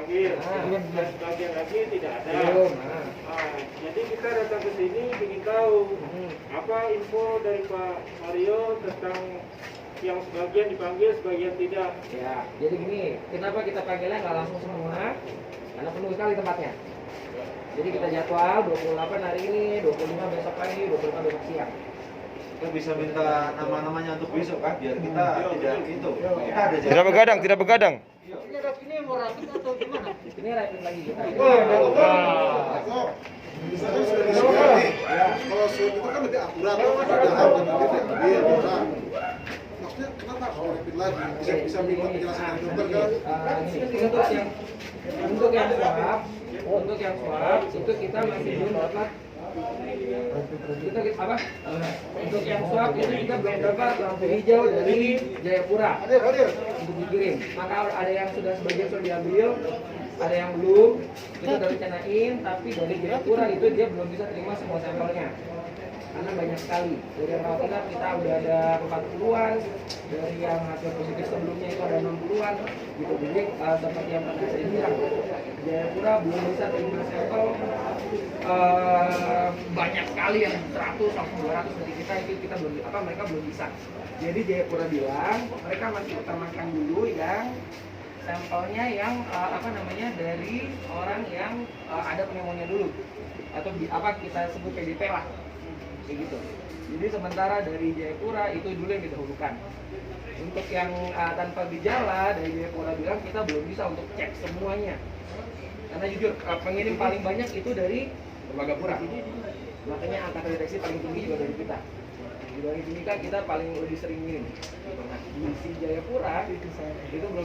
dipanggil, dan sebagian lagi tidak ada. Jadi kita datang ke sini ingin tahu apa info dari Pak Mario tentang yang sebagian dipanggil, sebagian tidak. Ya, jadi gini, kenapa kita panggilnya nggak langsung semua? Karena penuh sekali tempatnya. Jadi kita jadwal 28 hari ini, 25 besok pagi, 25 besok siang. Kita bisa minta nama-namanya untuk besok kan, biar kita tidak itu. Kita ada Tidak begadang, tidak begadang. Ini mau rapid atau gimana? Ini rapid lagi kita. Misalnya sudah disediakan nih, kalau swab itu kan lebih akurat, padahal dan lebih ambil orang. Maksudnya kenapa kalau rapid lagi? Bisa minta penjelasan dari dokter kan? Untuk yang swab itu kita masih belum dapat. Untuk yang swab itu kita belum dapat lampu hijau dari Jayapura untuk dikirim. Maka ada yang sebagian sudah diambil, ada yang belum. Kita udah rencanain, tapi dari Jayapura itu dia belum bisa terima semua sampelnya karena banyak sekali. Dari yang rawat inap kita udah ada 40-an, dari yang hasil positif sebelumnya itu ada 60-an gitu. Jadi seperti yang tadi saya bilang, Jayapura belum bisa terima sampel banyak sekali, yang 100 sampai 200 dari kita belum, mereka belum bisa. Jadi Jayapura bilang mereka masih utamakan dulu yang sampelnya yang dari orang yang ada pneumonia dulu, atau kita sebut PDP lah, kayak gitu. Jadi sementara dari Jayapura itu dulu yang didahulukan. Untuk yang tanpa gejala dari Jayapura bilang kita belum bisa untuk cek semuanya, karena jujur pengirim paling banyak itu dari Tembagapura, makanya angka terdeteksi paling tinggi juga dari kita. Dari Timika kita paling lebih sering ngirim. Nah, di si Jayapura itu belum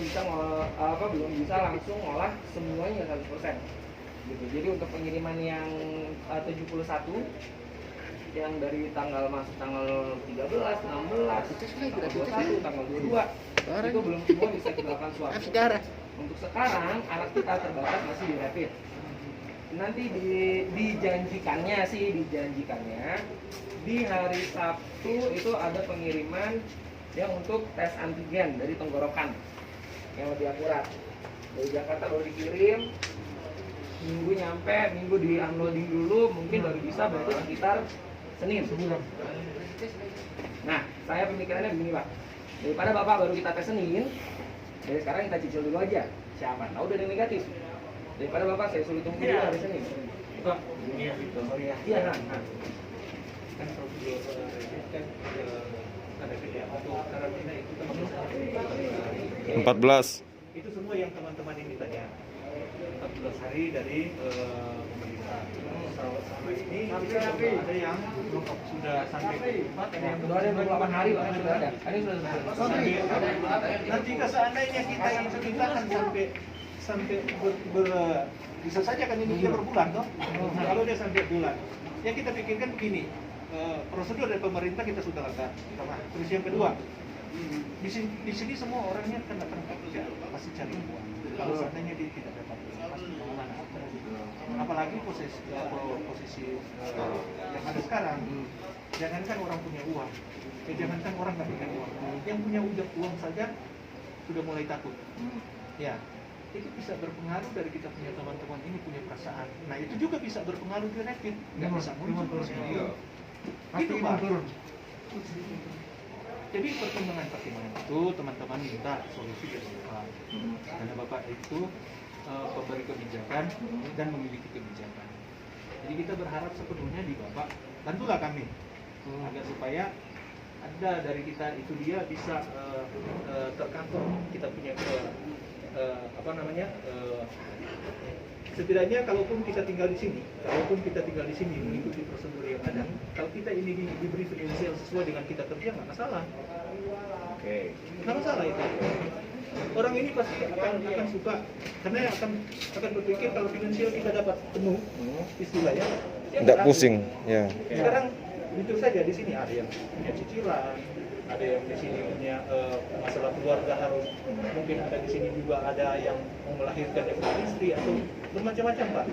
bisa langsung ngolah semuanya 100%. Gitu. Jadi untuk pengiriman yang 71 yang dari masuk tanggal 13, 16, tanggal 21, tanggal 22 itu belum semua bisa kita lakukan swab. Untuk sekarang anak kita terbatas masih di rapid. Nanti dijanjikannya di hari Sabtu itu ada pengiriman yang untuk tes antigen dari tenggorokan yang lebih akurat. Dari Jakarta baru dikirim, minggu nyampe, minggu di unloading dulu, mungkin baru bisa berarti sekitar Senin sebulan. Nah, saya pemikirannya begini Pak, daripada Bapak baru kita tes Senin, dari sekarang kita cicil dulu aja. Siapa tahu udah ada yang negatif. Daripada Bapak saya suruh tunggu dulu hari Senin. Pak, iya gitu. Iya, nah. Kan prosedur kan ada untuk karantina itu kan 14. itu semua yang teman-teman ini tanya 14 hari dari pemerintah. Sampai ini ada yang sudah sampai 4, ada yang Sudah ada 28 hari Pak, sudah ada. Ini sudah nanti seandainya kita yang kita kan sampai bisa saja kan ini dia berbulan toh. Kalau dia sampai bulan, ya kita pikirkan begini, prosedur dari pemerintah kita sudah lakukan. Terus yang kedua, di sini semua orangnya kan datang kerja, pasti cari uang. Kalau seandainya dia tidak dapat pasti mengalah. Apalagi posisi yang ada sekarang, jangankan orang punya uang, jangankan orang nggak punya uang, yang punya uang saja sudah mulai takut. Ya, itu bisa berpengaruh dari kita punya teman-teman ini punya perasaan. Nah itu juga bisa berpengaruh di rapid, nggak bisa muncul. Gitu Pak. Jadi pertimbangan itu teman-teman minta solusi dari Bapak. Karena Bapak itu pemberi kebijakan dan memiliki kebijakan. Jadi kita berharap sepenuhnya di Bapak bantulah kami agar supaya ada dari kita itu dia bisa terkantor kita punya setidaknya kalaupun kita tinggal di sini mengikuti prosedur yang ada, kalau kita ini diberi finansial sesuai dengan kita kerja nggak masalah. Oke. Nggak masalah itu. Orang ini pasti akan suka karena akan berpikir kalau finansial kita dapat penuh istilahnya. Tidak pusing, ya. Sekarang itu saja di sini ada yang punya cicilan, ada yang di sini punya masalah keluarga harus, mungkin ada di sini juga ada yang mau melahirkan yang punya istri atau bermacam-macam Pak.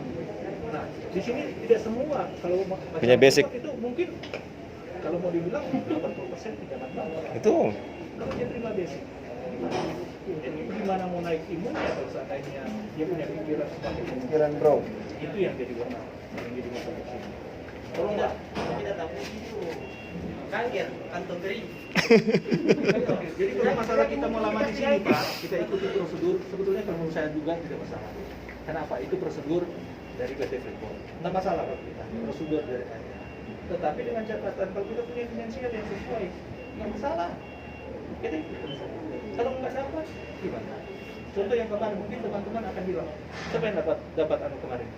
Nah di sini tidak semua kalau Punya basic. itu mungkin kalau mau dibilang 80% tidak dapat. Itu Kalau dia terima basic. Jadi gimana mau naik imunnya kalau seandainya dia punya pikiran seperti itu? Pikiran bro. Itu yang jadi masalah. Yang jadi masalah di sini. Tolong Pak. Tidak tahu itu kanker kantong kering. Jadi kalau masalah kita mau lama di sini Pak, kita ikuti prosedur. Sebetulnya kalau menurut saya juga tidak masalah. Kenapa? Itu prosedur dari PT Freeport. Nggak masalah kalau kita. Prosedur dari kita. Tetapi dengan catatan kalau kita punya finansial yang sesuai, nggak masalah. Kita ikuti. Kalau nggak dapat, gimana? Contoh yang kemarin mungkin teman-teman akan bilang, siapa yang dapat anu kemarin?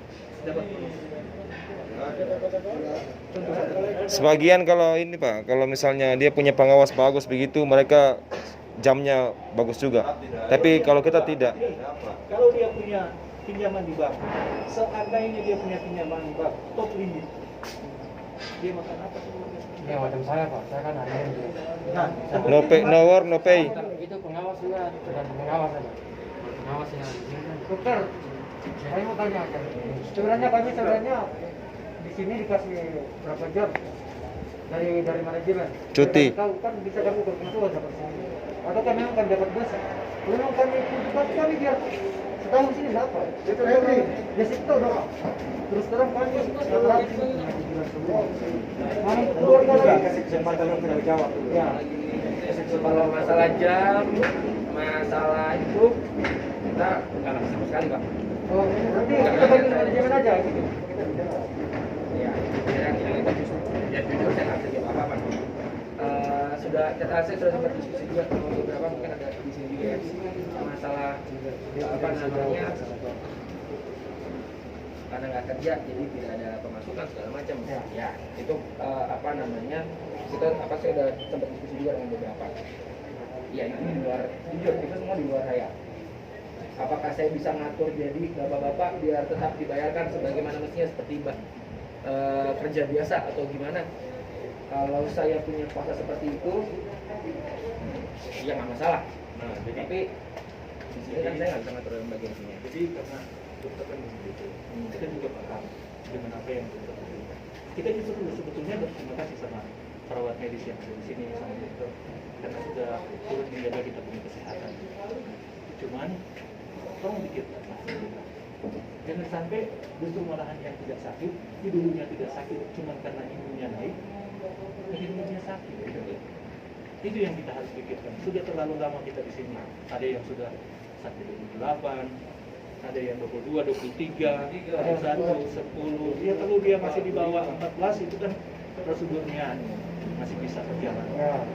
Dapat bonus. Contoh saja. Sebagian kalau ini Pak, kalau misalnya dia punya pengawas bagus begitu, mereka jamnya bagus juga. Tapi kalau kita tidak. Kalau dia punya pinjaman di bank, seandainya dia punya pinjaman di bank, top limit, dia makan apa sebenarnya? Ya macam saya Pak, saya kan ada yang Nah, No pay, no work, no pay. itu pengawas juga, tergantung pengawas aja. Pengawas yang di sini kan. Dokter, saya mau tanya kan. Sebenarnya di sini dikasih berapa jam dari manajemen? Cuti. Tahu kan bisa kamu berkenalan dapat sini. Atau kan memang kan dapat besar. Memang kami biar setahun sini dapat. Itu ya situ dong. Terus terang kami setelah itu mana keluarga lagi kasih kesempatan untuk tidak jawab. Ya. Kalau masalah jam, masalah itu kita nggak ngasih sama sekali Pak. Oh, berarti kita bagi manajemen aja gitu. Kita bicara. Ya, yang itu ya jujur saya nggak bisa jawab apa-apa. Saya sudah sempat diskusi juga sama beberapa mungkin ada di sini juga ya masalah apa namanya karena nggak kerja jadi tidak ada pemasukan segala macam ya itu apa namanya kita saya udah sempat diskusi juga dengan beberapa ya itu di luar jujur itu semua di luar saya apakah saya bisa ngatur jadi bapak-bapak biar tetap dibayarkan sebagaimana mestinya seperti kerja biasa atau gimana kalau saya punya kuasa seperti itu ya nggak masalah tapi di sini kan saya nggak bisa ngatur bagian sini jadi karena dokter kan begitu, kita juga paham dengan apa yang dokter lakukan. Kita justru sebetulnya berterima kasih sama perawat medis yang ada di sini sama dokter karena sudah turut menjaga kita punya kesehatan. Cuman tolong dikit jangan sampai justru malahan yang tidak sakit, di dulunya tidak sakit cuman karena imunnya naik, akhirnya sakit. Itu yang kita harus pikirkan. Sudah terlalu lama kita di sini. Ada yang sudah sakit 28, ada yang 22, 23, 21, 10. Ya kalau dia masih di bawah 14 itu kan prosedurnya masih bisa berjalan.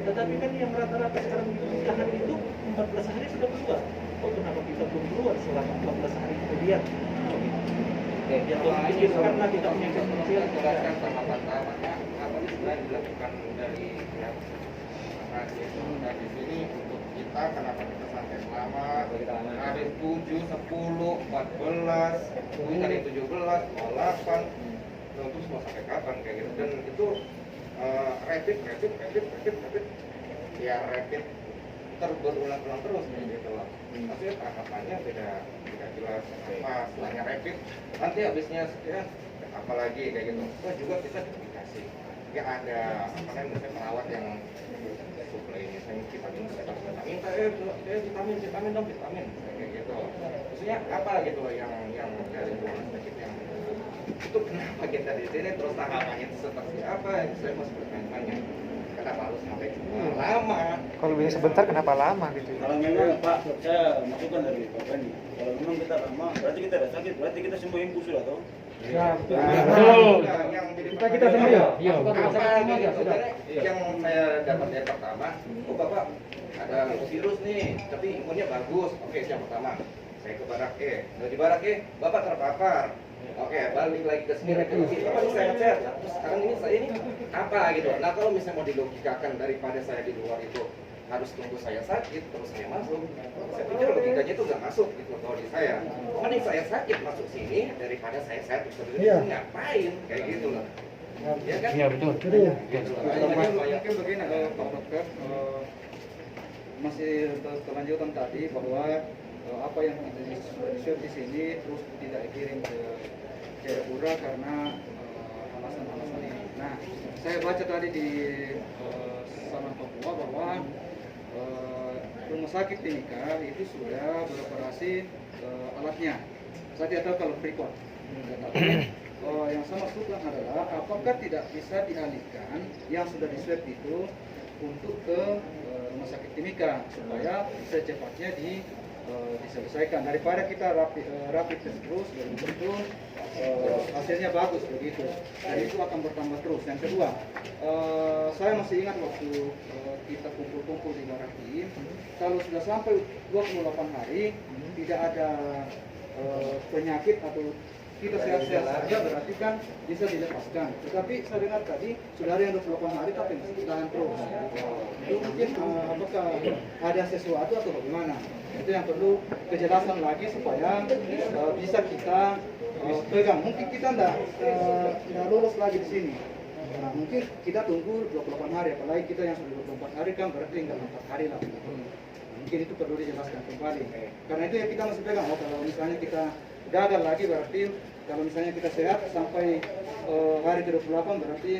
Tetapi kan yang rata-rata sekarang ditahan itu 14 hari sudah keluar. Oh kenapa kita belum keluar selama 14 hari kemudian? Ya tolong pikir karena kita punya finansial. Jelaskan sama pertamanya apa sih sebenarnya dilakukan dari pihak itu dan di sini untuk kita kenapa kita sampai selama hari 7, 10, 14, mungkin hari 17, 8 untuk semua sampai kapan kayak gitu dan itu rapid ya rapid berulang-ulang terus gitu loh. Maksudnya tahapannya tidak jelas apa setelahnya rapid nanti habisnya ya apalagi kayak gitu. Terus juga kita dikasih ya ada apa namanya perawat yang suplai misalnya vitamin vitamin dong vitamin kayak gitu. Maksudnya apa gitu loh yang dari rumah sakit yang itu kenapa kita di sini terus tahapannya itu seperti apa? Saya masih bertanya kenapa harus sampai lama? Kalau bisa sebentar kenapa lama gitu? Kalau memang Pak, saya masukan dari Pak Bani. Kalau memang kita lama, berarti kita ada sakit, berarti kita sembuh yang sudah tahu. Ya, betul. Kita sembuh ya. Iya. Yang saya dapat yang pertama, oh Bapak ada virus nih, tapi imunnya bagus. Oke, yang pertama saya ke barak dari barak Bapak terpapar. Oke, balik lagi ke sini lagi. Bapak ini sehat-sehat. Terus sekarang ini saya ini apa gitu. Nah kalau misalnya mau dilogikakan daripada saya di luar itu harus tunggu saya sakit terus saya masuk, saya pikir logikanya itu nggak masuk gitu kalau di saya. Mending saya sakit masuk sini daripada saya sehat terus ngapain kayak gitu loh. Ya kan? Iya betul. Mungkin begini Pak Dokter, masih kelanjutan tadi bahwa apa yang sudah di-share di sini terus tidak dikirim ke Jayapura karena alasan-alasan ini. Nah, saya baca tadi di Salam Papua bahwa rumah sakit Timika itu sudah beroperasi alatnya. Saya tidak tahu kalau Freeport. Tetapi yang saya maksudkan adalah apakah tidak bisa dialihkan yang sudah di swab itu untuk ke rumah sakit Timika supaya secepatnya diselesaikan daripada kita rapid test terus dan betul hasilnya bagus begitu, dan itu akan bertambah terus. Yang kedua, saya masih ingat waktu kita kumpul-kumpul di Barakim, kalau sudah sampai 28 hari tidak ada penyakit atau kita sehat-sehat saja, berarti kan bisa dilepaskan. Tetapi saya dengar tadi sudah ada yang 28 hari tapi masih ditahan terus. Itu mungkin apakah ada sesuatu atau bagaimana? Itu yang perlu kejelasan lagi supaya bisa kita pegang. Mungkin kita tidak lolos lagi di sini. Nah, mungkin kita tunggu 28 hari, apalagi kita yang sudah 24 hari kan berarti tinggal 4 hari lah. Mungkin itu perlu dijelaskan kembali. Karena itu ya kita masih pegang. Oh, kalau misalnya kita gagal lagi berarti kalau misalnya kita sehat sampai hari ke-28 berarti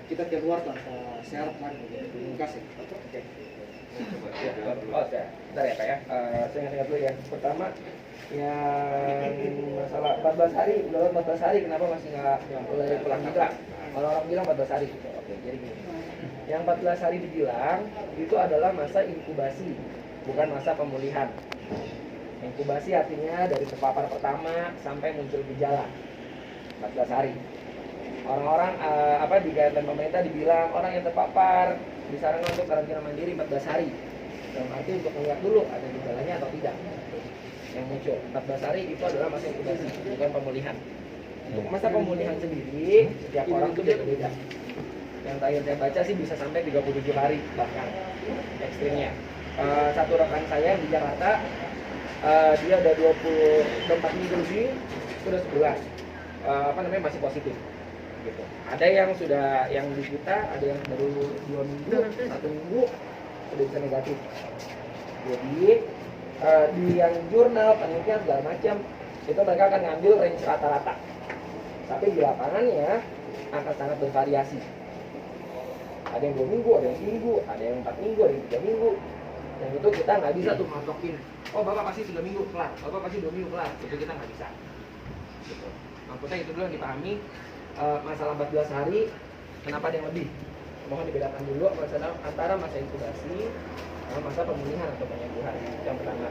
kita keluar tanpa syarat lagi. Terima kasih. Oh, bentar ya Pak ya. Saya ingat dulu ya. Pertama, yang masalah 14 hari, udah 14 hari kenapa masih nggak mulai pulang mitra? Orang-orang bilang 14 hari. Oke, jadi gini. Yang 14 hari dibilang itu adalah masa inkubasi, bukan masa pemulihan. Inkubasi artinya dari terpapar pertama sampai muncul gejala 14 hari. Orang-orang di guideline pemerintah dibilang orang yang terpapar disarankan untuk karantina mandiri 14 hari. Dalam arti untuk melihat dulu ada gejalanya atau tidak yang muncul. 14 hari itu adalah masa inkubasi, bukan pemulihan. Untuk masa pemulihan sendiri setiap orang itu beda-beda. Yang terakhir saya baca sih bisa sampai 37 hari bahkan ekstrimnya. Satu rekan saya di Jakarta dia udah 24 minggu lebih, sudah sebulan masih positif gitu. Ada yang sudah, yang di kita ada yang baru 2 minggu, 1 minggu sudah bisa negatif. Jadi di yang jurnal penelitian segala macam itu mereka akan ngambil range rata-rata, tapi di lapangannya akan sangat bervariasi. Ada yang 2 minggu, ada yang seminggu, ada yang 4 minggu, ada yang 3 minggu. Yang itu kita nggak bisa tuh matokin, oh bapak pasti 3 minggu kelar, bapak pasti 2 minggu kelar, itu kita nggak bisa gitu. Maksudnya itu dulu yang dipahami. Masalah 14 hari kenapa ada yang lebih, mohon dibedakan dulu masalah antara masa inkubasi sama masa pemulihan atau penyembuhan. Yang pertama.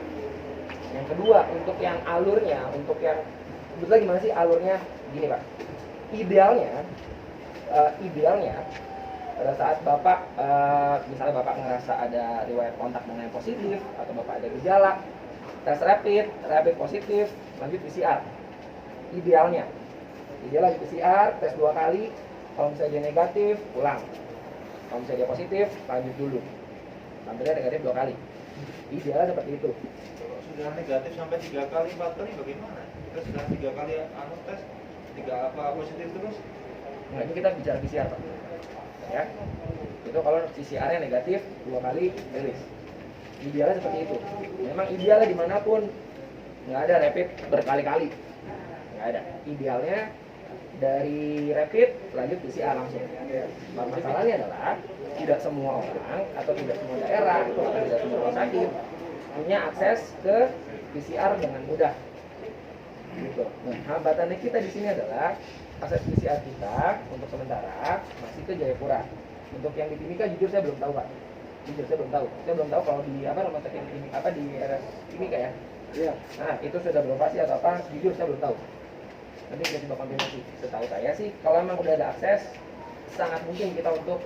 Yang kedua, untuk yang alurnya, untuk yang sebetulnya gimana sih alurnya? Gini Pak, idealnya pada saat Bapak misalnya Bapak ngerasa ada riwayat kontak dengan yang positif atau Bapak ada gejala, tes rapid positif, lanjut PCR. Idealnya lagi PCR, tes 2 kali, kalau misalnya dia negatif, pulang. Kalau misalnya dia positif, lanjut dulu. Sampai dia negatif 2 kali. Idealnya seperti itu. Kalau sudah negatif sampai 3 kali, 4 kali bagaimana? Kita sudah 3 kali tes, 3 positif terus? Nah, ini kita bicara PCR Pak. Ya, itu kalau PCR-nya negatif 2 kali rilis. Idealnya seperti itu. Memang idealnya dimanapun nggak ada rapid berkali-kali, nggak ada. Idealnya dari rapid lanjut PCR langsung. Masalahnya adalah tidak semua orang atau tidak semua daerah atau tidak semua rumah sakit punya akses ke PCR dengan mudah. Gitu. Nah, hambatannya kita di sini adalah akses PCR kita untuk sementara masih ke Jayapura. Untuk yang di Timika jujur saya belum tahu Pak. Jujur saya belum tahu. Saya belum tahu kalau di rumah sakit di RS Timika ya. Iya. Nah, itu sudah beroperasi atau apa? Jujur saya belum tahu. Nanti kita coba konfirmasi. Setahu saya sih kalau memang udah ada akses sangat mungkin kita untuk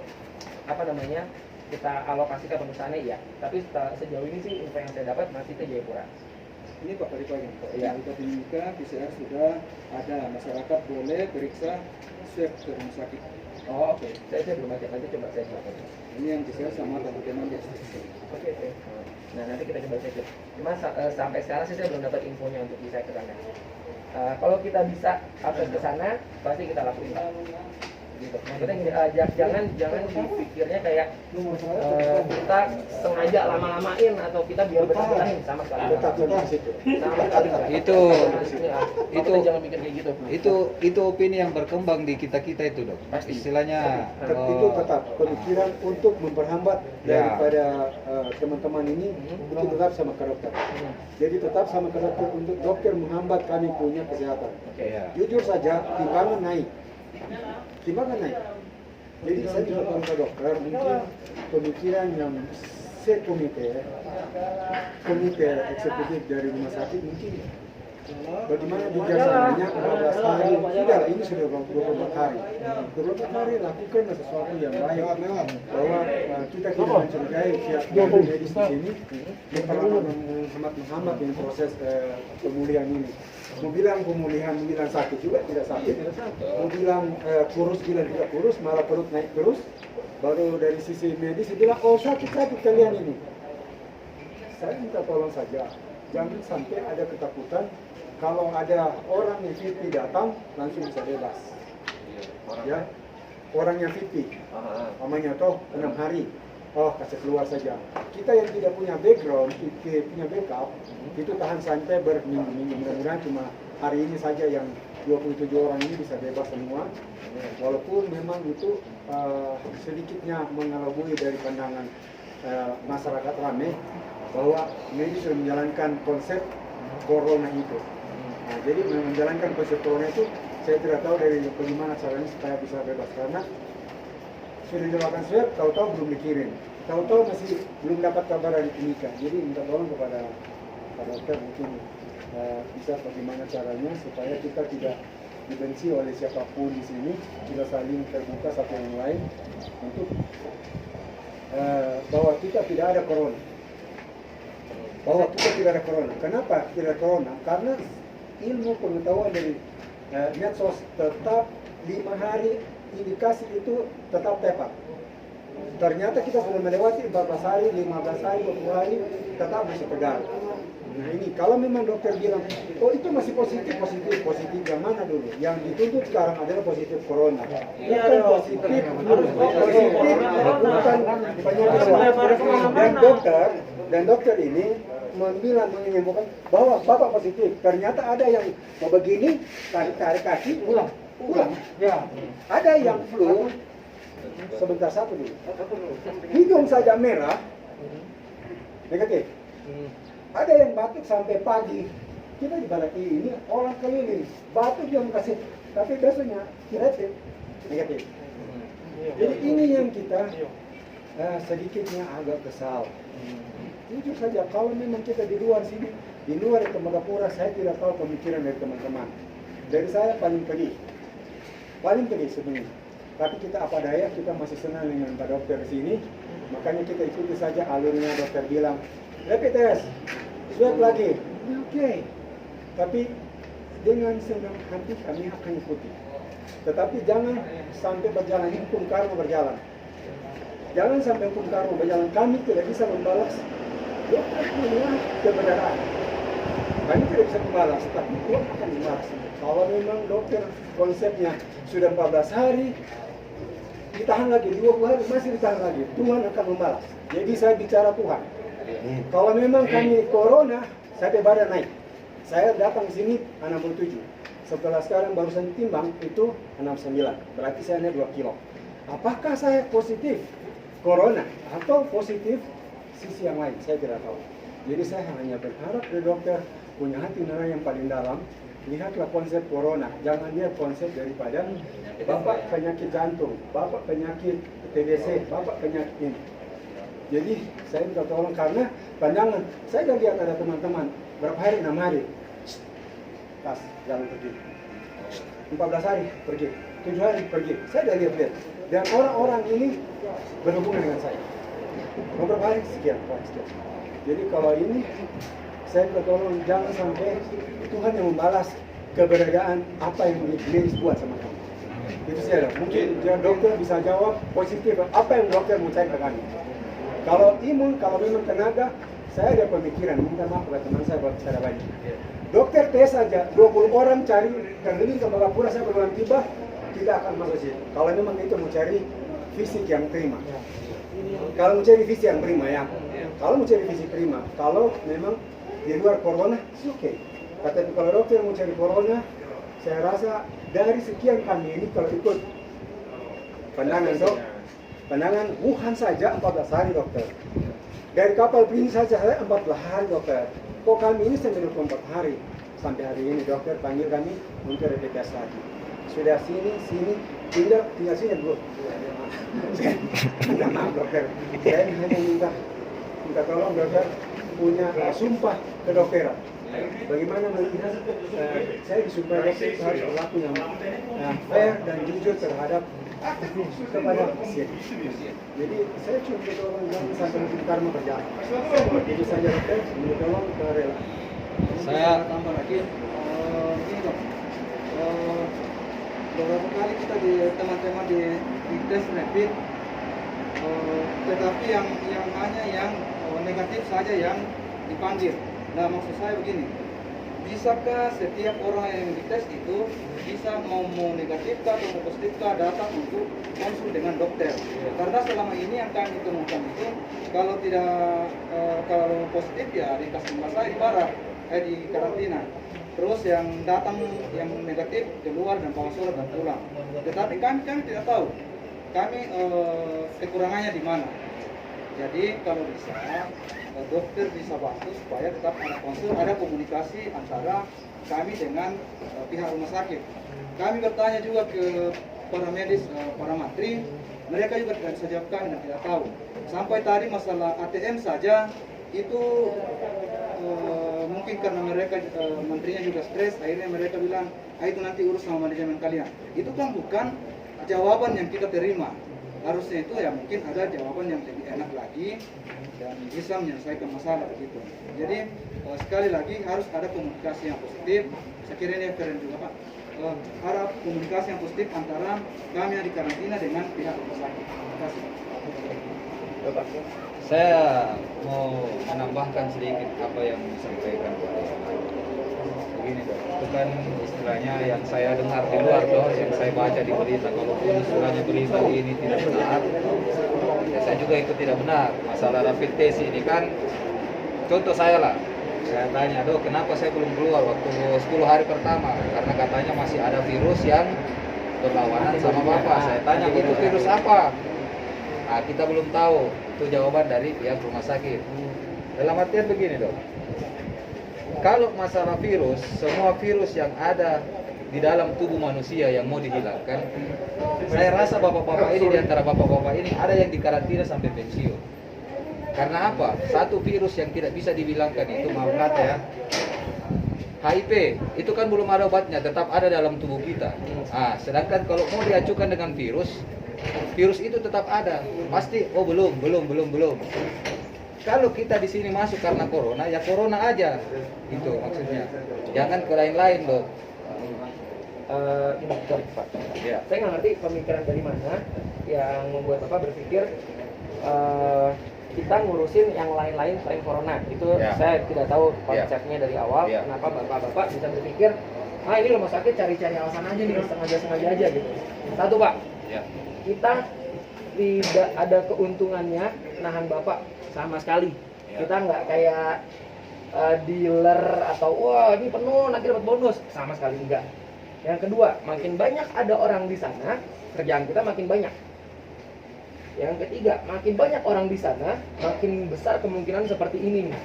kita alokasikan pemesannya iya. Tapi sejauh ini sih info yang saya dapat masih ke Jayapura. Ini Pak tadi pagi, ya. di Timika PCR sudah ada, masyarakat boleh periksa swab ke rumah sakit. Oh oke, saya belum baca, nanti coba saya coba. Ini yang PCR sama teman-teman biasa. Oke. Nah nanti kita coba cek. Cuma sampai sekarang sih saya belum dapat infonya untuk bisa ke sana. Kalau kita bisa akses ke sana, pasti kita lakuin Pak. gitu. Maksudnya jangan dipikirnya kayak kita sengaja lama-lamain atau kita biar betah-betahin, sama sekali. Sama sekali enggak. Itu jangan mikir kayak gitu. Itu opini yang berkembang di kita itu dok. Pasti. Istilahnya Itu tetap pemikiran untuk memperhambat Ya. daripada teman-teman ini untuk tetap sama ke dokter. Jadi tetap sama ke dokter untuk dokter menghambat kami punya kesehatan. ya. Jujur saja timbangan naik. Jadi saya juga bilang ke dokter mungkin pemikiran yang komite eksekutif dari rumah sakit mungkin bagaimana bijaksananya 14 hari tidak, ini sudah 24 hari. 24 hari lakukan sesuatu yang baik bahwa kita tidak mencurigai pihak medis di sini menghambat dengan proses pemulihan ini. Mau bilang pemulihan, bilang sakit juga tidak sakit. Mau bilang kurus, bilang tidak kurus, malah perut naik terus. Baru dari sisi medis dia bilang, oh sakit kalian ini. Saya minta tolong saja, jangan sampai ada ketakutan kalau ada orang yang VP datang langsung bisa bebas. Ya, orang yang VP, namanya toh 6 hari. Oh, kasih keluar saja. Kita yang tidak punya background, punya backup, itu tahan sampai berminggu-minggu. Mudah-mudahan cuma hari ini saja yang 27 orang ini bisa bebas semua. Walaupun memang itu sedikitnya mengelabui dari pandangan masyarakat ramai bahwa medis sudah menjalankan konsep corona itu. Nah, jadi menjalankan konsep corona itu saya tidak tahu dari bagaimana caranya supaya bisa bebas karena sudah dilakukan swab, tahu-tahu belum dikirim, tahu-tahu masih belum dapat kabar dari klinika. Jadi minta tolong kepada Pak Dokter mungkin bisa bagaimana caranya supaya kita tidak dibenci oleh siapapun di sini, kita saling terbuka satu yang lain untuk bahwa kita tidak ada corona. Kenapa tidak ada corona? Karena ilmu pengetahuan dari medsos tetap 5 hari indikasi itu tetap tepat. Ternyata kita sudah melewati 14 hari, 15 hari, 20 hari, tetap masih pegang. Nah ini, kalau memang dokter bilang, oh itu masih positif yang mana dulu? Yang dituntut sekarang adalah positif corona. Bukan positif penyakit. Dan dokter ini menyembuhkan bahwa bapak positif. Ternyata ada yang mau begini, tarik kaki, pulang. Ya. Ada yang flu sebentar satu dulu. Hidung saja merah, negatif. Ada yang batuk sampai pagi. Kita di Balaki ini orang keliling, batuk yang kasih, tapi besoknya negatif. Jadi ini yang kita sedikitnya agak kesal. Jujur saja, kalau memang kita di luar sini, di luar Tembagapura, saya tidak tahu pemikiran dari teman-teman. Dari saya paling pedih sebenarnya. Tapi kita apa daya, kita masih senang dengan Pak Dokter di sini. Makanya kita ikuti saja alurnya. Dokter bilang, rapid test, swab lagi, oke. Tapi dengan senang hati kami akan ikuti. Tetapi jangan sampai berjalan hukum karma berjalan. Jangan sampai hukum karma berjalan. Kami tidak bisa membalas. Dokter punya kebenaran. Kami tidak bisa membalas, tapi Tuhan akan membalas. Kalau memang dokter konsepnya sudah 14 hari, ditahan lagi, 20 hari masih ditahan lagi, Tuhan akan membalas. Jadi saya bicara Tuhan. Kalau memang kami corona, sampai badan naik. Saya datang ke sini 67. Setelah sekarang barusan ditimbang itu 69. Berarti saya naik 2 kilo. Apakah saya positif corona atau positif sisi yang lain? Saya tidak tahu. Jadi saya hanya berharap dari dokter punya hati nurani yang paling dalam. Lihatlah konsep corona, jangan lihat konsep daripada bapak penyakit jantung, bapak penyakit TBC, bapak penyakit ini. Jadi saya minta tolong karena pandangan, saya sudah lihat ada teman-teman berapa hari, 6 hari, tas, jangan pergi. 14 hari pergi, 7 hari pergi, saya sudah lihat. Dan orang-orang ini berhubungan dengan saya. Beberapa hari sekian. Jadi kalau ini saya minta tolong jangan sampai Tuhan yang membalas keberadaan apa yang medis buat sama kamu. Itu saya. Mungkin dokter bisa jawab positif apa yang dokter mau cari ke kami. Kalau imun, kalau memang tenaga, saya ada pemikiran, minta maaf kepada teman saya buat cara banyak. Dokter tes saja, 20 orang cari keliling ke Tembagapura, saya belum tiba, tidak akan masuk situ. Kalau memang itu mau cari fisik yang prima. Kalau mau cari fisik yang prima ya. Kalau mau cari fisik prima, kalau memang di luar corona, oke. Tapi kalau dokter mau cari corona, saya rasa dari sekian kami ini kalau ikut pandangan dok, pandangan Wuhan saja 14 hari dokter. Dari kapal Prince saja 14 hari dokter. Kok kami ini sampai 24 hari. Sampai hari ini dokter panggil kami untuk rapid test lagi. Sudah sini, tinggal sini dulu. Minta maaf dokter, saya hanya minta tolong dokter punya sumpah kedokteran. Bagaimana melihat saya disumpah dokter harus berlaku yang fair dan jujur terhadap kepada pasien. Jadi saya cuma tolong jangan sampai mungkin karma berjalan. Itu saja dokter, minta tolong ke rela. Saya tambah lagi, ini dok, beberapa kali kita di teman-teman di tes rapid, tetapi yang hanya yang negatif saja yang dipanggil. Nah maksud saya begini, bisakah setiap orang yang dites itu bisa mau negatif atau mau positif datang untuk konsul dengan dokter? Karena selama ini yang kami temukan itu kalau tidak kalau positif ya dikasih masa ibarat di karantina. Terus yang datang yang negatif keluar dan bawa surat dan pulang. Tetapi kami tidak tahu. Kami kekurangannya di mana. Jadi kalau bisa dokter bisa bantu supaya tetap ada konsul, ada komunikasi antara kami dengan pihak rumah sakit. Kami bertanya juga ke para medis, para matri, mereka juga tidak bisa jawab kami dan tidak tahu. Sampai tadi masalah ATM saja itu mungkin karena mereka menterinya juga stres, akhirnya mereka bilang, itu nanti urus sama manajemen kalian. Itu kan bukan jawaban yang kita terima. Harusnya itu ya mungkin ada jawaban yang lebih enak lagi dan bisa menyelesaikan masalah begitu. Jadi sekali lagi harus ada komunikasi yang positif. Saya kira ini keren juga Pak. Ada komunikasi yang positif antara kami yang di karantina dengan pihak rumah sakit. Terima kasih. Bapak, saya mau menambahkan sedikit apa yang disampaikan Pak. Begini dok, itu kan istilahnya yang saya dengar di luar dok, yang saya baca di berita, kalaupun istilahnya berita ini tidak benar, ya saya juga ikut tidak benar. Masalah rapid test ini kan, contoh saya lah, saya tanya dok, kenapa saya belum keluar waktu 10 hari pertama? Karena katanya masih ada virus yang berlawanan sama bapak. Saya tanya, itu virus apa? Nah, kita belum tahu, itu jawaban dari pihak rumah sakit. Dalam artian begini dok, kalau masalah virus, semua virus yang ada di dalam tubuh manusia yang mau dihilangkan, saya rasa bapak-bapak ini, di antara bapak-bapak ini ada yang dikarantina sampai pensiun. Karena apa? Satu virus yang tidak bisa dihilangkan itu, maaf kata ya, HIV, itu kan belum ada obatnya, tetap ada dalam tubuh kita. Nah, sedangkan kalau mau diacukan dengan virus itu tetap ada. Pasti, oh belum. Kalau kita di sini masuk karena corona, ya corona aja. Itu maksudnya. Jangan ke lain-lain loh. Ini sorry Pak. Ya. Saya nggak ngerti pemikiran dari mana yang membuat Bapak berpikir kita ngurusin yang lain-lain selain corona. Itu Ya. saya tidak tahu konsepnya dari awal. Ya. Kenapa Bapak bisa berpikir, ini rumah sakit cari-cari alasan aja nih, sengaja aja gitu. Satu Pak, Ya. kita tidak ada keuntungannya nahan Bapak sama sekali. Ya. Kita nggak kayak dealer atau wah ini penuh nanti dapat bonus, sama sekali enggak. Yang kedua, makin banyak ada orang di sana, kerjaan kita makin banyak. Yang ketiga, makin banyak orang di sana, makin besar kemungkinan seperti ini nih.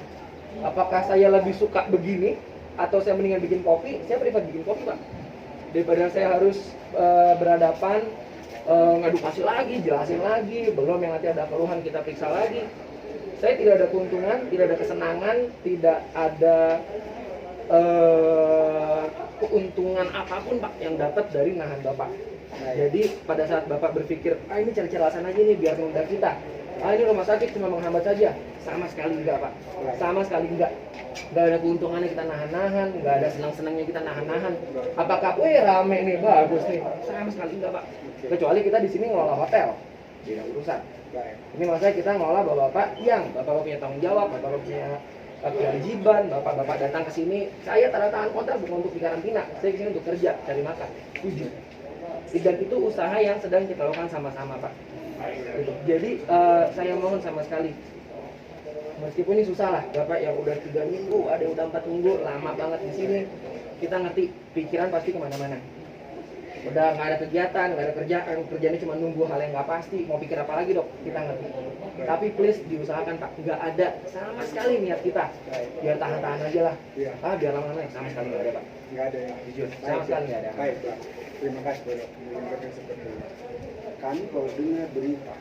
Apakah saya lebih suka begini atau saya mendingan bikin kopi? Saya prefer bikin kopi Pak, daripada saya harus berhadapan ngedukasi lagi, jelasin lagi, belum yang nanti ada keluhan kita periksa lagi. Saya tidak ada keuntungan, tidak ada kesenangan, tidak ada keuntungan apapun Pak yang dapat dari nahan Bapak. Jadi pada saat Bapak berpikir, ini cari-cari alasan aja nih biar nunda kita. Ini rumah sakit cuma menghambat saja. Sama sekali enggak Pak, sama sekali enggak. Nggak ada keuntungannya kita nahan-nahan, nggak ada senang-senangnya kita nahan-nahan. Apakah, rame nih, bagus nih? Sama sekali enggak Pak. Kecuali kita di sini ngelola hotel, tidak urusan. Ini maksudnya kita ngelola bapak-bapak yang bapak-bapak punya tanggung jawab, bapak-bapak punya kewajiban, bapak-bapak datang ke sini. Saya tanda tangan kontrak bukan untuk di karantina, saya ke sini untuk kerja, cari makan. Setuju. Dan itu usaha yang sedang kita lakukan sama-sama, Pak. Gitu. Jadi saya mohon sama sekali, meskipun ini susah lah, Bapak yang udah 3 minggu, ada yang udah 4 minggu, lama banget di sini, kita ngerti pikiran pasti kemana-mana. Udah nggak ada kegiatan, nggak ada kerjaannya cuma nunggu hal yang nggak pasti, mau pikir apa lagi dok, kita ngerti. Tapi please diusahakan Pak, nggak ada sama sekali niat kita, biar tahan-tahan aja lah, biar lama-lama, sama sekali nggak ada Pak. Nggak ada ya. Jujur, sama sekali nggak ada. Baik, Pak. Terima kasih Dok. Menyampaikan seperti itu. Kami kalau dengar berita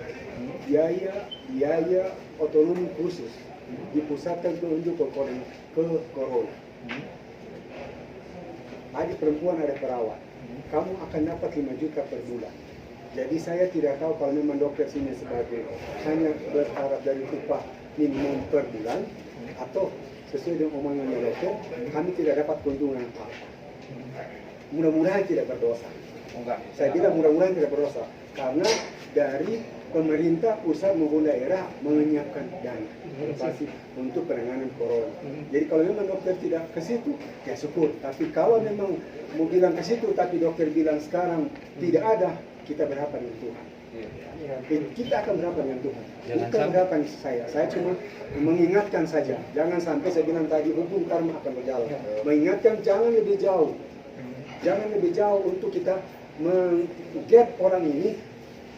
biaya otonomi khusus dipusatkan untuk ke corona. Adik perempuan ada perawat, kamu akan dapat 5 juta per bulan. Jadi saya tidak tahu kalau memang dokter sini sebagai hanya berharap dari upah minimum per bulan atau sesuai dengan omongannya dokter, kami tidak dapat keuntungan apa-apa. Mudah-mudahan tidak berdosa. Enggak. Saya bilang mudah-mudahan tidak berdosa karena dari pemerintah pusat maupun daerah menyiapkan dana pasti untuk penanganan corona. Jadi kalau memang dokter tidak ke situ, ya syukur. Tapi kalau memang mau bilang ke situ, tapi dokter bilang sekarang tidak ada, kita berharap dengan Tuhan. Kita akan berharap dengan Tuhan. Bukan berharap saya cuma mengingatkan saja. Jangan sampai saya bilang tadi hukum karma akan berjalan. Mengingatkan jangan lebih jauh. Jangan lebih jauh untuk kita meng-get orang ini.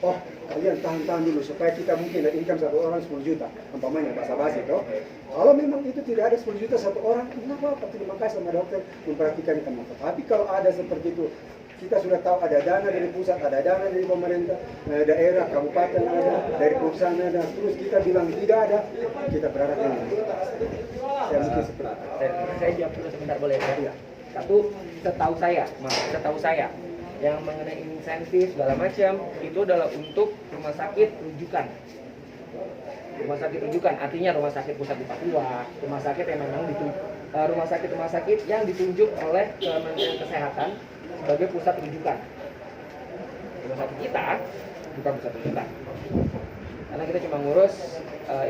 Oh, kalian tahan-tahan dulu supaya kita mungkin ada income satu orang 10 juta. Umpamanya basa-basi toh. Kalau memang itu tidak ada 10 juta satu orang, enggak apa-apa. Terima kasih sama dokter memperhatikan kita. Tapi kalau ada seperti itu, kita sudah tahu ada dana dari pusat, ada dana dari pemerintah, daerah, kabupaten ada, dari perusahaan ada. Terus kita bilang tidak ada, kita berharap ini. Saya mungkin seperti itu. Saya jawab dulu sebentar boleh ya? Satu, setahu saya yang mengenai insentif segala macam itu adalah untuk rumah sakit rujukan. Rumah sakit rujukan artinya rumah sakit pusat di Papua, rumah sakit yang memang rumah sakit yang ditunjuk oleh Kementerian Kesehatan sebagai pusat rujukan. Rumah sakit kita bukan pusat rujukan. Karena kita cuma ngurus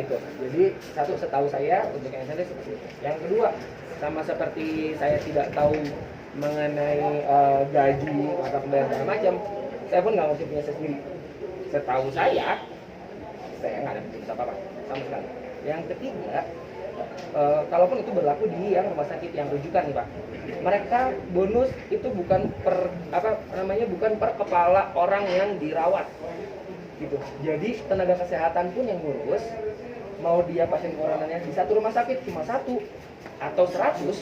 itu. Jadi satu, setahu saya untuk yang insentif seperti itu. Yang kedua, sama seperti saya tidak tahu mengenai gaji atau pembayaran segala macam, saya pun nggak ngerti punya saya sendiri. Setahu saya nggak ada bonus apa-apa sama sekali. Yang ketiga, kalaupun itu berlaku di yang rumah sakit yang rujukan nih Pak, mereka bonus itu bukan bukan per kepala orang yang dirawat, gitu. Jadi tenaga kesehatan pun yang ngurus, mau dia pasien coronanya di satu rumah sakit cuma 1 atau 100,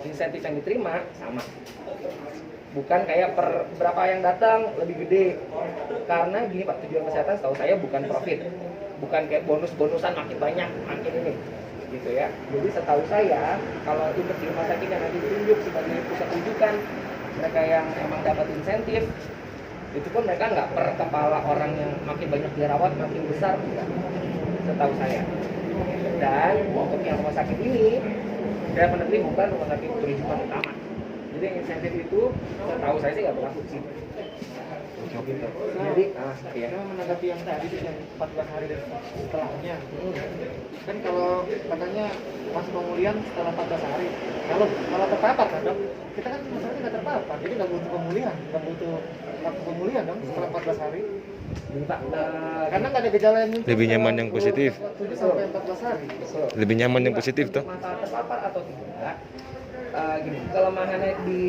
insentif yang diterima sama. Bukan kayak per berapa yang datang lebih gede. Karena gini Pak, tujuan kesehatan setahu saya bukan profit. Bukan kayak bonus-bonusan makin banyak, makin ini. Gitu ya. Jadi setahu saya kalau untuk di rumah sakit yang nanti ditunjuk sebagai pusat rujukan, mereka yang emang dapat insentif, itu pun mereka nggak per kepala orang yang makin banyak dirawat makin besar, enggak. Setahu saya. Dan untuk yang rumah sakit ini, saya menerima bukan rumah sakit rujukan utama. Jadi insentif itu setahu saya sih nggak berlaku sih. Gitu. Jadi, ya. Menanggapi yang tadi itu yang 14 hari dan setelahnya. Kan kalau katanya pas pemulihan setelah 14 hari. Kalau terpapar kan dok, kita kan masalahnya nggak terpapar, jadi nggak butuh pemulihan, nggak butuh waktu pemulihan dong setelah 14 hari. Pak, karena nggak ada gejala yang muncul. Lebih nyaman yang positif. 7 sampai 14 hari. Lebih nyaman yang positif toh. Masalah terpapar atau tidak? Gini, kelemahannya di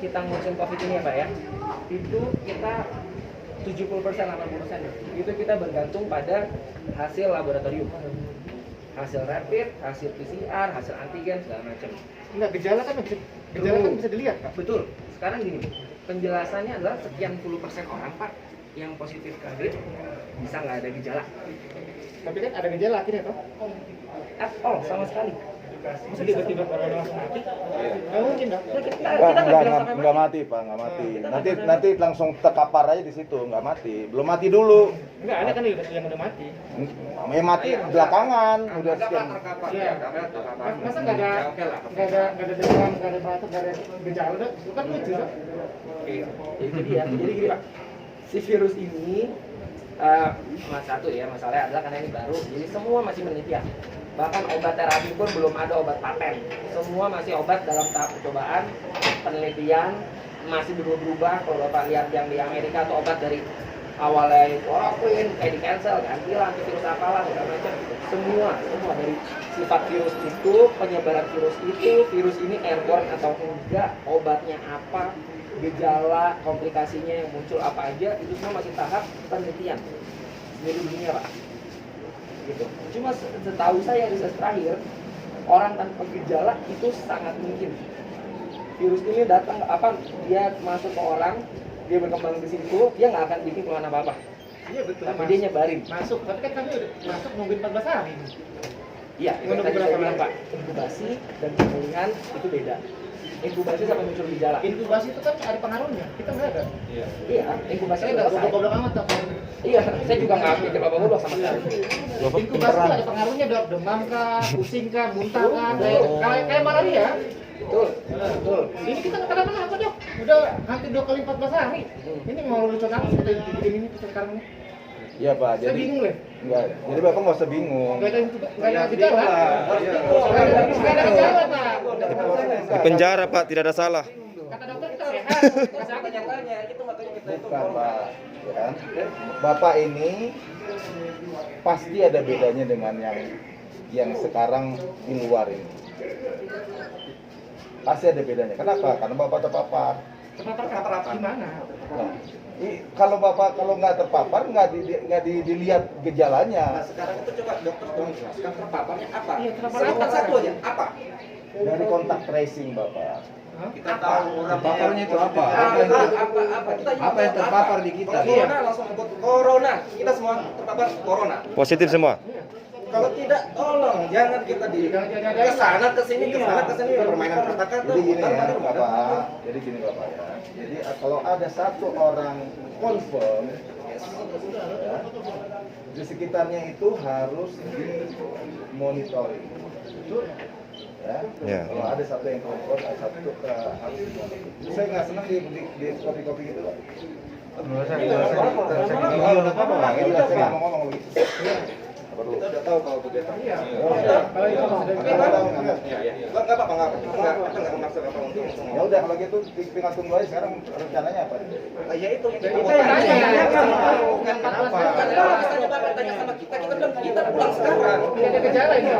kita ngurusin COVID ini ya Pak ya, itu kita 70%, 80% itu kita bergantung pada hasil laboratorium, hasil rapid, hasil PCR, hasil antigen segala macam. Enggak, gejala kan bisa dilihat Pak. Betul. Sekarang gini, penjelasannya adalah sekian puluh persen orang Pak yang positif COVID bisa nggak ada gejala. Tapi kan ada gejala akhirnya toh? At all sama sekali. Masa tiba-tiba corona langsung mati? Nggak mungkin dong. Nggak mati Pak, nggak mati. Nanti langsung terkapar aja di situ, nggak mati. Belum mati dulu. Enggak, ada kan yang udah mati. Namanya mati belakangan, udah sekian. Iya. Masa nggak ada demam, nggak ada batuk, nggak ada gejala dong? Itu kan lucu dong. Oke, itu dia. Jadi gini Pak, si virus ini masalahnya adalah karena ini baru, jadi semua masih penelitian. Bahkan obat terapi pun belum ada obat paten. Semua masih obat dalam tahap percobaan, penelitian, masih berubah. Kalau Bapak lihat yang di Amerika atau obat dari awalnya chloroquine kayak di cancel kan, hilang virus apalah segala macam, semua dari sifat virus itu, penyebaran virus itu, virus ini airborne atau enggak, obatnya apa, gejala komplikasinya yang muncul apa aja, itu semua masih tahap penelitian dari dunia Pak gitu. Cuma setahu saya riset terakhir, orang tanpa gejala itu sangat mungkin virus ini datang dia masuk ke orang, dia berkembang di situ, dia nggak akan bikin keluhan apa-apa. Iya betul. Tapi dia nyebarin. Masuk, tapi kan kami udah masuk nungguin 14 hari. Iya, itu tadi saya bilang Pak, inkubasi dan pemulihan itu beda. Inkubasi sampai muncul gejala. Inkubasi itu kan ada pengaruhnya, kita nggak ada. Iya, inkubasi Saya itu nggak selesai. goblok amat tak. Iya, saya juga nggak pikir apa goblok sama sekali. Inkubasi itu ada pengaruhnya, dok, demam kah, pusing kah, muntah kah, kayak malaria. Betul. Ini kita nggak kenapa-napa dok. Udah hampir 2 kali 14 hari. Ini mau lucu banget kita bikin ini sekarang ini. Iya Pak, Saya bingung deh. enggak. Jadi Bapak nggak usah bingung. Nggak ada gejala. Nggak ada gejala Pak. Di penjara Pak, tidak ada salah. Kata dokter kita sehat. Siapa nyatanya? Itu makanya kita itu Bukan Pak, ya kan? Bapak ini pasti ada bedanya dengan yang sekarang di luar ini. Pasti ada bedanya. Kenapa? Karena Bapak terpapar. Terpapar gimana? Nah, kalau Bapak nggak terpapar nggak dilihat gejalanya. Nah, sekarang itu coba dokter tolong jelaskan terpaparnya apa? Iya, terpapar Sebutkan apa? satu aja, apa? Dari kontak tracing Bapak. Kita tahu orang Terpaparnya itu apa? apa? Kita Apa yang terpapar di kita? Kalau corona langsung sebut corona. Kita semua terpapar corona. Positif semua. Kalau tidak, tolong jangan kita di kesana kesini permainan kata-kata. Jadi gini bukan ya pada- Bapak. Jadi gini Bapak ya. Jadi kalau ada satu orang confirm, ya, di sekitarnya itu harus dimonitoring. Ya. Ya. Kalau ada satu yang confirm, ada satu harus dimonitoring. Saya nggak senang di kopi-kopi gitu Pak. Saya nggak mau ngomong begitu. Kita udah tahu kalau begitu. Iya. Kalau itu nggak apa-apa, kita nggak maksud apa untuk ngomong. Ya udah kalau gitu tinggal tunggu aja sekarang rencananya apa? Ya itu yang kita Itu mau yang tanya. tanya. Bukan kenapa? Tanya sama kita bilang kita pulang sekarang. Tidak ada gejala ini.